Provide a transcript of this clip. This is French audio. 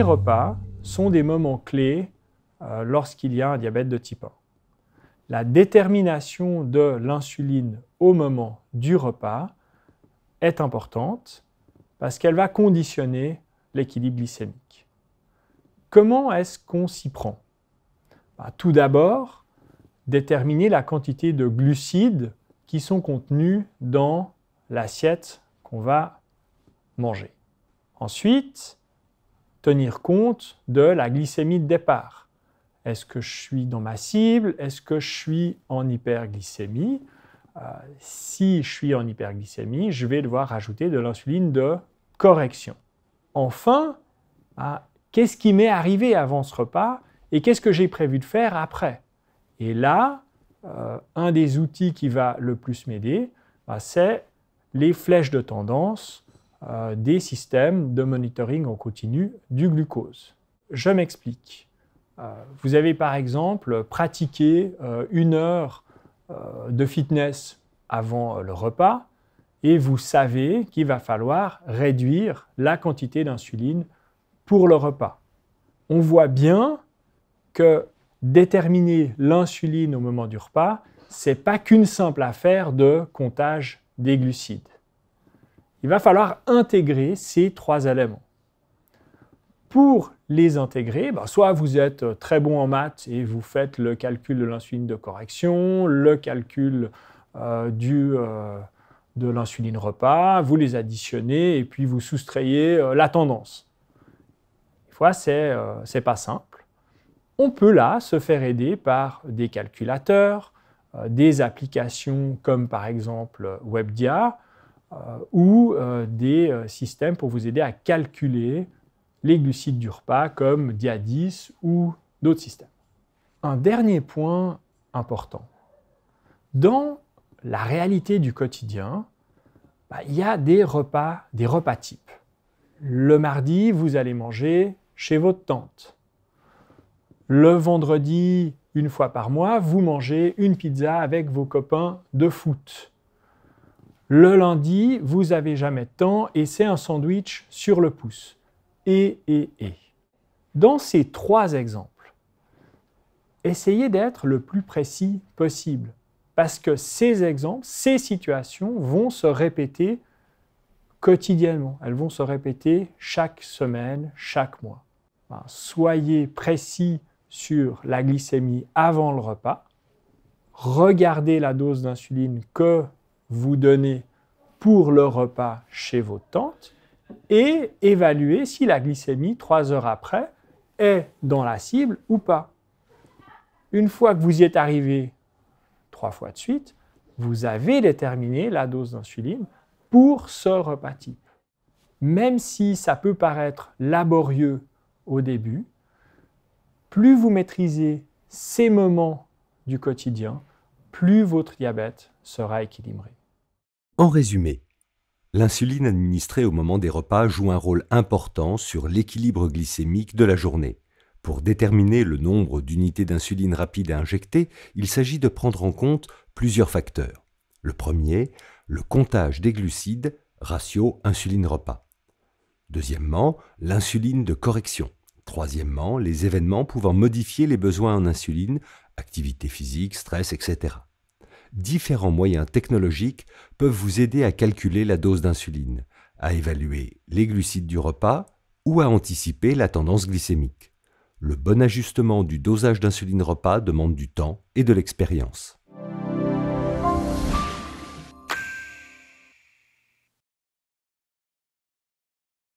repas sont des moments clés lorsqu'il y a un diabète de type 1. La détermination de l'insuline au moment du repas est importante parce qu'elle va conditionner l'équilibre glycémique. Comment est-ce qu'on s'y prend? Tout d'abord, déterminer la quantité de glucides qui sont contenus dans l'assiette qu'on va manger. Ensuite, tenir compte de la glycémie de départ. Est-ce que je suis dans ma cible? Est-ce que je suis en hyperglycémie? Si je suis en hyperglycémie, je vais devoir rajouter de l'insuline de correction. Enfin, qu'est-ce qui m'est arrivé avant ce repas et qu'est-ce que j'ai prévu de faire après? Et là, un des outils qui va le plus m'aider, c'est les flèches de tendance des systèmes de monitoring en continu du glucose. Je m'explique. Vous avez par exemple pratiqué 1 heure de fitness avant le repas et vous savez qu'il va falloir réduire la quantité d'insuline pour le repas. On voit bien que déterminer l'insuline au moment du repas, ce n'est pas qu'une simple affaire de comptage des glucides. Il va falloir intégrer ces 3 éléments. Pour les intégrer, soit vous êtes très bon en maths et vous faites le calcul de l'insuline de correction, le calcul de l'insuline repas, vous les additionnez et puis vous soustrayez la tendance. Des fois, c'est pas simple. On peut là se faire aider par des calculateurs, des applications comme par exemple WebDia ou des systèmes pour vous aider à calculer les glucides du repas comme Dia10 ou d'autres systèmes. Un dernier point important. Dans la réalité du quotidien, il y a des repas types. Le mardi, vous allez manger chez votre tante. Le vendredi, 1 fois par mois, vous mangez une pizza avec vos copains de foot. Le lundi, vous n'avez jamais de temps et c'est un sandwich sur le pouce. Et. Dans ces 3 exemples, essayez d'être le plus précis possible parce que ces exemples, ces situations vont se répéter quotidiennement. Elles vont se répéter chaque semaine, chaque mois. Soyez précis sur la glycémie avant le repas. Regardez la dose d'insuline que vous donnez pour le repas chez votre tante et évaluez si la glycémie, 3 heures après, est dans la cible ou pas. Une fois que vous y êtes arrivé 3 fois de suite, vous avez déterminé la dose d'insuline pour ce repas type. Même si ça peut paraître laborieux au début, plus vous maîtrisez ces moments du quotidien, plus votre diabète sera équilibré. En résumé, l'insuline administrée au moment des repas joue un rôle important sur l'équilibre glycémique de la journée. Pour déterminer le nombre d'unités d'insuline rapide à injecter, il s'agit de prendre en compte plusieurs facteurs. Le premier, le comptage des glucides, ratio insuline-repas. Deuxièmement, l'insuline de correction. Troisièmement, les événements pouvant modifier les besoins en insuline, activité physique, stress, etc. Différents moyens technologiques peuvent vous aider à calculer la dose d'insuline, à évaluer les glucides du repas ou à anticiper la tendance glycémique. Le bon ajustement du dosage d'insuline repas demande du temps et de l'expérience.